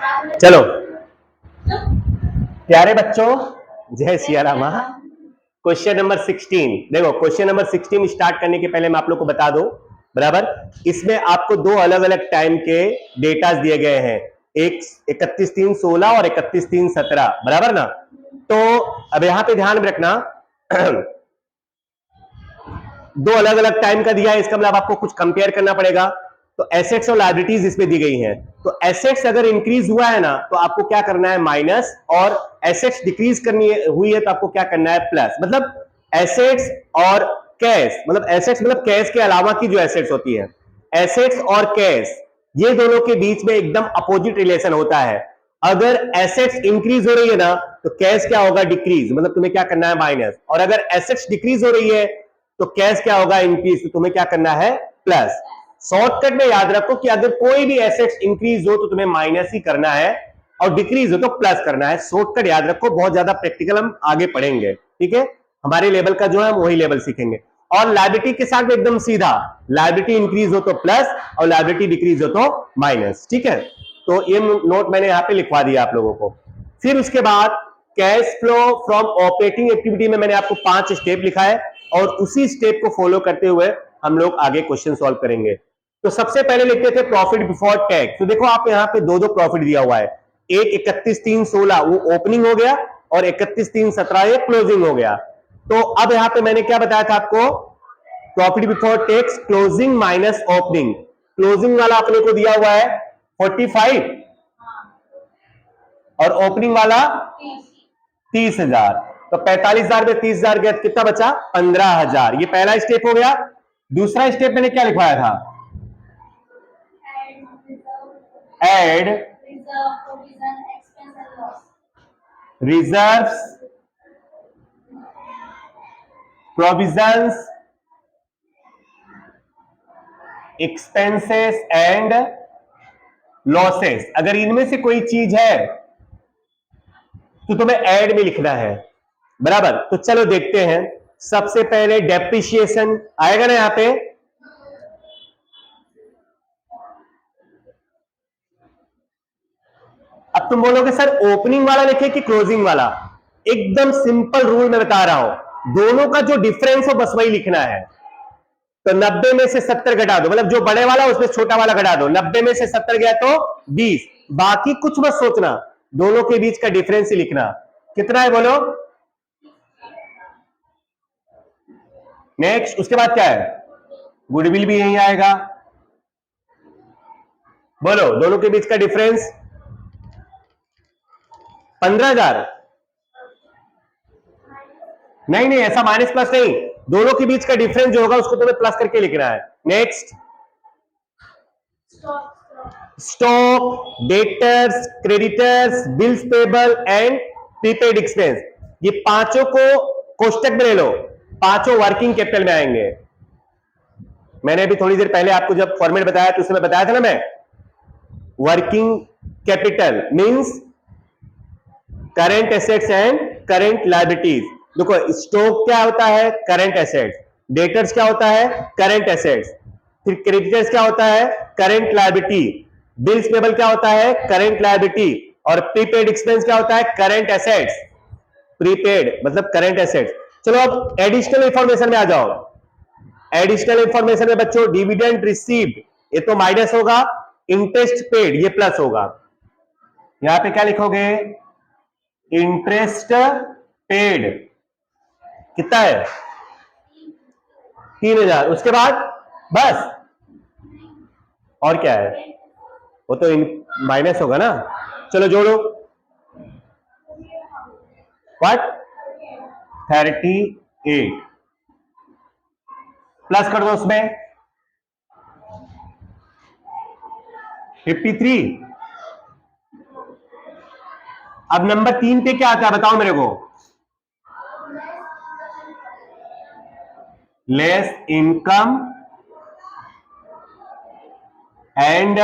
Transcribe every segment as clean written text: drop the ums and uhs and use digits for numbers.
चलो प्यारे बच्चों, जय सिया रामा। क्वेश्चन नंबर 16 देखो। क्वेश्चन नंबर 16 स्टार्ट करने के पहले मैं आप लोग को बता दूं, बराबर, इसमें आपको दो अलग अलग टाइम के डेटा दिए गए हैं, एक 31/3/16 और 31/3/17, बराबर ना। तो अब यहां पे ध्यान में रखना दो अलग अलग टाइम का दिया है, इसका मतलब आपको कुछ कंपेयर करना पड़ेगा। तो एसेट्स और लायबिलिटीज इसमें दी गई हैं। तो एसेट्स अगर इंक्रीज हुआ है ना तो आपको क्या करना है, माइनस, और एसेट्स डिक्रीज करनी हुई है तो आपको क्या करना है, प्लस। मतलब एसेट्स और कैश, मतलब एसेट्स मतलब कैश के अलावा की जो एसेट्स होती है, एसेट्स और कैश, ये दोनों के बीच में एकदम अपोजिट रिलेशन होता है। अगर एसेट्स इंक्रीज हो रही है ना तो कैश क्या होगा, डिक्रीज, मतलब तुम्हें क्या करना है, माइनस। और अगर एसेट्स डिक्रीज हो रही है तो कैश क्या होगा, इंक्रीज, तो तुम्हें क्या करना है, प्लस। शॉर्टकट में याद रखो कि अगर कोई भी एसेट्स इंक्रीज हो तो तुम्हें माइनस ही करना है, और डिक्रीज हो तो प्लस करना है। शॉर्टकट याद रखो, बहुत ज्यादा प्रैक्टिकल हम आगे पढ़ेंगे, ठीक है। हमारे लेवल का जो है हम वही लेवल सीखेंगे। और लायबिलिटी के साथ एकदम सीधा, लायबिलिटी इंक्रीज हो तो प्लस और लायबिलिटी डिक्रीज हो तो माइनस, ठीक है। तो ये नोट मैंने यहां पे लिखवा दिया आप लोगों को। फिर उसके बाद cash flow from operating activity में मैंने आपको 5 स्टेप लिखा है, और उसी स्टेप को फॉलो करते हुए हम लोग आगे क्वेश्चन सॉल्व करेंगे। तो सबसे पहले लिखते थे प्रॉफिट बिफोर टैक्स। तो देखो आप यहाँ पे दो दो प्रॉफिट दिया हुआ है, एक 31/3/16 वो ओपनिंग हो गया, और 31/3/17 ये क्लोजिंग हो गया। तो अब यहाँ पे मैंने क्या बताया था आपको, profit before tax closing minus opening. Closing वाला अपने को दिया हुआ है 45, और ओपनिंग वाला 30,000। तो 45,000 में 30,000 गया, कितना बचा, 15,000। ये पहला स्टेप हो गया। दूसरा स्टेप मैंने क्या लिखवाया था, add reserves, provisions, expenses and losses. अगर इनमें से कोई चीज है तो तुम्हें ऐड में लिखना है, बराबर। तो चलो देखते हैं। सबसे पहले डेप्रिसिएशन आएगा ना यहां पे, अब तुम बोलोगे सर ओपनिंग वाला लिखे कि क्लोजिंग वाला। एकदम सिंपल रूल मैं बता रहा हूं, दोनों का जो डिफरेंस हो बस वही लिखना है। तो 90 में से 70 घटा दो, मतलब जो बड़े वाला उसमें छोटा वाला घटा दो। 90 में से 70 गया तो 20, बाकी कुछ मत सोचना, दोनों के बीच का डिफरेंस ही लिखना। कितना है बोलो, नेक्स्ट। उसके बाद क्या है, गुडविल भी यही आएगा। बोलो दोनों के बीच का डिफरेंस 15,000। नहीं नहीं, ऐसा माइनस प्लस नहीं, दोनों के बीच का डिफरेंस जो होगा उसको तुम्हें प्लस करके लिखना है। Next, stock, debtors, creditors, bills payable and prepaid expense, ये पांचों को कोष्टक में ले लो, पांचों वर्किंग कैपिटल में आएंगे। मैंने अभी थोड़ी देर पहले आपको जब फॉर्मेट बताया तो उसमें बताया था ना मैं, working capital means current assets and current liabilities. देखो स्टॉक क्या होता है, करंट एसेट्स, डेटर्स क्या होता है, करंट एसेट्स, फिर क्रेडिटर्स क्या होता है, करंट लायबिलिटी, बिल्स पेबल क्या होता है, करंट लायबिलिटी, और प्रीपेड एक्सपेंस क्या होता है, करंट एसेट्स। प्रीपेड मतलब करंट एसेट्स। चलो अब एडिशनल इंफॉर्मेशन में आ जाओ। एडिशनल इंफॉर्मेशन में बच्चों डिविडेंड रिसीव्ड ये तो माइनस होगा, इंटरेस्ट पेड ये प्लस होगा। यहां पे क्या लिखोगे, इंटरेस्ट पेड कितना है, 3,000। उसके बाद बस, और क्या है, वो तो माइनस होगा ना। चलो जोड़ो, व्हाट, 38 प्लस कर दो उसमें 53। अब नंबर 3 पे क्या आता है बताओ मेरे को, लेस इनकम एंड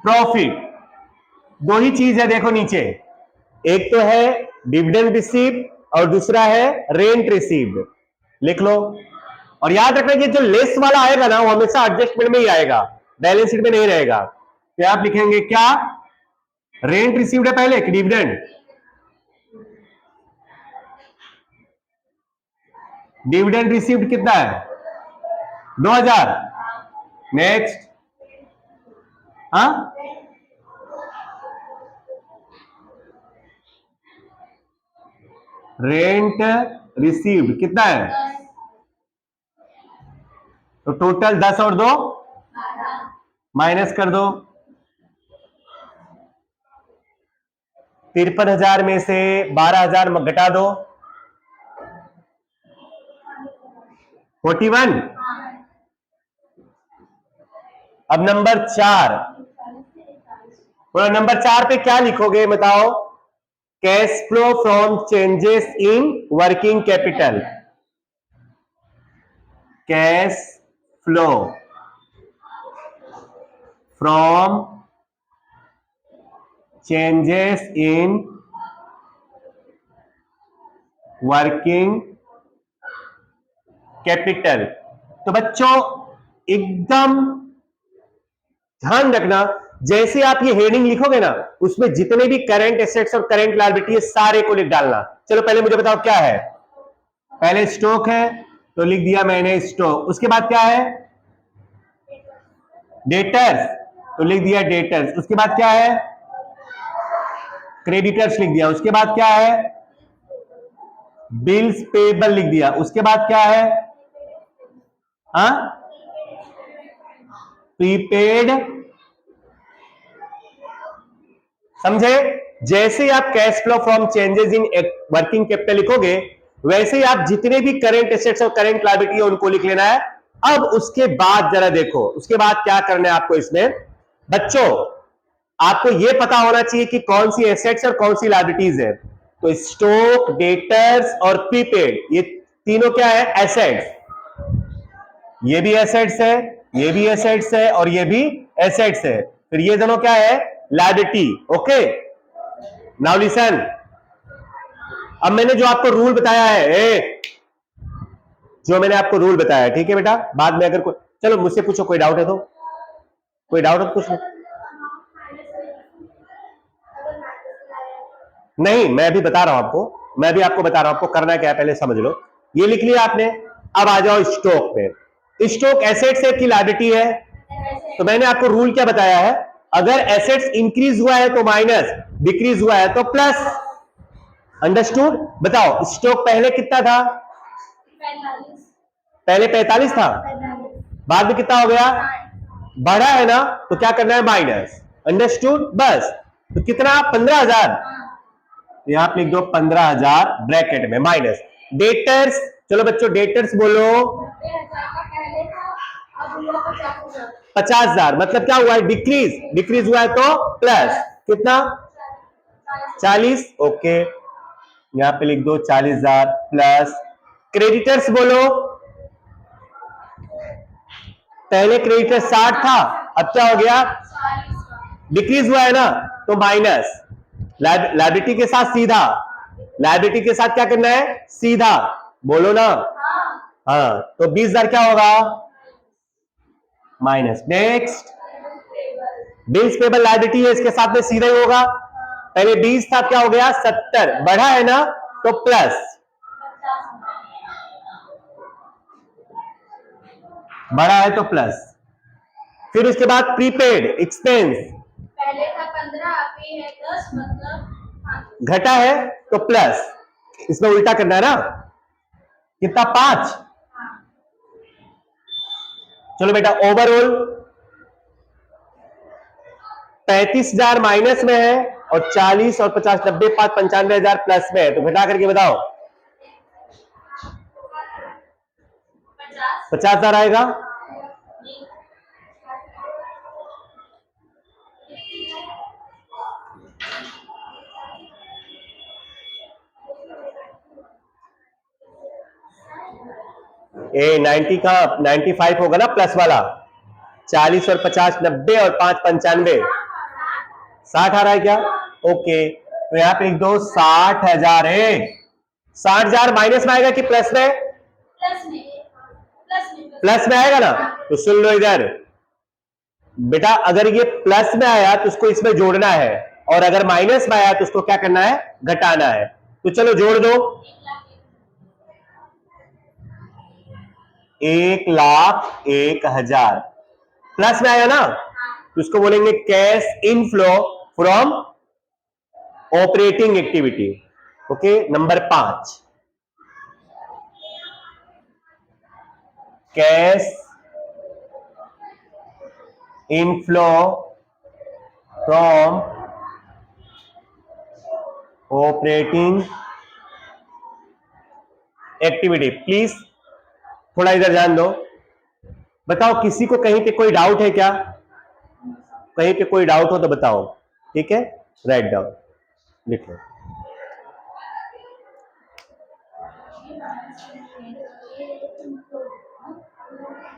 प्रॉफिट। दो ही चीज है देखो नीचे, एक तो है डिविडेंड रिसीव्ड और दूसरा है रेंट रिसीव्ड, लिख लो। और याद रखना कि जो लेस वाला आएगा ना वो हमेशा एडजस्टमेंट में ही आएगा, बैलेंस शीट में नहीं रहेगा। तो आप लिखेंगे क्या, रेंट रिसीव्ड है पहले कि डिविडेंड? डिविडेंड रिसीव्ड कितना है? 2000। नेक्स्ट, हाँ, रेंट रिसीव्ड कितना है? तो टोटल 10 और 2 माइनस कर दो। 53,000 में से 12,000 घटा दो, 41। अब नंबर 4, नंबर 4 पे क्या लिखोगे बताओ? Cash flow from changes in working capital. Cash flow from changes in working capital. तो बच्चों एकदम ध्यान रखना, जैसे आप ये हेडिंग लिखोगे ना, उसमें जितने भी करंट एसेट्स और करंट लायबिलिटी है सारे को लिख डालना। चलो पहले मुझे बताओ क्या है। पहले स्टॉक है तो लिख दिया मैंने स्टॉक। उसके बाद क्या है? डेटर्स, तो लिख दिया डेटर्स। उसके बाद क्या है? क्रेडिटर्स लिख दिया। उसके बाद क्या है? बिल्स पेबल लिख दिया। उसके बाद क्या है? हाँ, प्रीपेड। समझे? जैसे ही आप cash flow from changes in working capital लिखोगे, वैसे ही आप जितने भी करंट एसेट्स और करंट लायबिलिटी है उनको लिख लेना है। अब उसके बाद जरा देखो, उसके बाद क्या करना है आपको इसमें बच्चों, आपको यह पता होना चाहिए कि कौन सी एसेट्स और कौन सी लायबिलिटीज है। तो स्टॉक, डेटर्स और प्रीपेड, ये तीनों क्या है? एसेट्स। ये भी एसेट्स है, ये भी एसेट्स है और ये भी एसेट्स है। फिर ये दोनों क्या है? लायबिलिटी। Okay, now listen. अब मैंने जो आपको रूल बताया है, जो मैंने आपको रूल बताया है, ठीक है बेटा? बाद में अगर कोई, चलो मुझसे पूछो, कोई डाउट है तो, कोई डाउट है तो कुछ नहीं, मैं भी बता रहा हूं आपको, मैं भी आपको बता रहा हूं आपको करना क्या है, पहले समझ लो। ये लिख लिया आपने। अब आ जाओ स्टॉक पे। स्टॉक एसेट्स है कि लायबिलिटी है? तो मैंने आपको रूल क्या बताया है? अगर एसेट्स इंक्रीज हुआ है तो माइनस, डिक्रीज हुआ है तो प्लस। अंडरस्टूड? बताओ स्टॉक पहले कितना था? पहले 45 था, बाद में कितना हो गया? बढ़ा है ना, तो क्या करना है? माइनस। अंडरस्टूड? बस। तो कितना? 15,000। यहां आप लिख दो 15,000 ब्रैकेट में माइनस। डेटर्स, चलो बच्चों डेटर्स बोलो। 50,000 मतलब क्या हुआ है? डिक्रीज। डिक्रीज हुआ है तो प्लस। कितना? 40। ओके, यहां पे लिख दो 40,000 प्लस। क्रेडिटर्स बोलो। पहले क्रेडिटर 60 था, अब क्या हो गया? डिक्रीज हुआ है ना, तो माइनस। लायबिलिटी के साथ सीधा, लायबिलिटी के साथ क्या करना है? सीधा। बोलो ना। हाँ, तो 20,000 क्या होगा? Minus. Next, bills payable liability है, इसके साथ में सीधा ही होगा। पहले 20 था, क्या हो गया? 70। बढ़ा है ना, तो प्लस। बढ़ा है तो प्लस। फिर उसके बाद प्रीपेड एक्सपेंस, पहले था 15, अभी है 10, मतलब घटा है तो प्लस। इसमें उल्टा करना है ना, कितना? 5। चलो बेटा, ओवरऑल 35,000 माइनस में है और 40 और 50, 90, 5, 95,000 प्लस में है। तो घटा करके बताओ 50,000 आएगा। ए 90 का 95 होगा ना प्लस वाला। 40 और 50 90 और 5 95, 60 आ रहा है क्या? ओके, तो यहां पे लिख दो 60,000 है। 60,000 माइनस में आएगा कि प्लस में? प्लस में आएगा ना। तो सुन लो इधर, बेटा अगर ये प्लस में आया तो उसको इसमें जोड़ना है, और अगर माइनस में आया तो उसको क्या करना है, घटाना है। तो चलो जोड़ दो, 1,01,000 प्लस में आया ना, तो उसको बोलेंगे cash inflow from operating activity. Okay, number 5, cash inflow from operating activity. Please थोड़ा इधर ध्यान दो। बताओ किसी को कहीं पे कोई डाउट है क्या? कहीं पे कोई डाउट हो तो बताओ, ठीक है, राइट डाउन लिख लो।